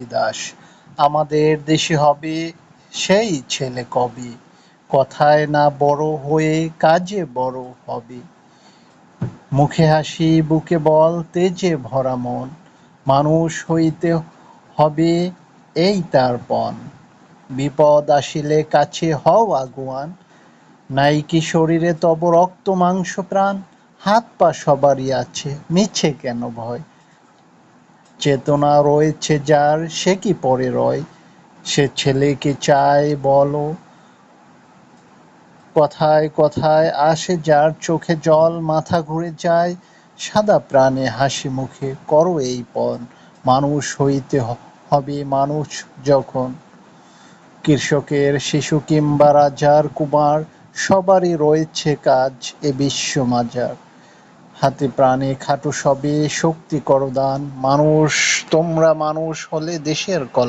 দাস। আমাদের দেশে হবে সেই ছেলে কবে, কথায় না বড় হয়ে কাজে বড় হবে। মুখে হাসি বুকে বল তেজে ভরা মন, মানুষ হইতে হবে এই তার পণ। বিপদ আসিলে কাছে হও আগুয়ান, নাই কি শরীরে তব রক্ত মাংস প্রাণ। হাত পা সবারই আছে, মিছে কেন ভয়, চেতনা রয়েছে যার সে কি পরে রয়। সে ছেলে কি চায় বলো, কথায় কথায় আসে যার চোখে জল, মাথা ঘুরে যায় সাদা প্রাণে হাসি মুখে করো এই পণ। মানুষ হইতে হবে মানুষ যখন, কৃষকের শিশু কিংবা রাজার কুমার, সবারই রয়েছে কাজ এ বিশ্ব মাজার। হাতে প্রাণে খাটো সবে শক্তি করো দান, মানুষ তোমরা মানুষ হলে দেশের কল্যাণ।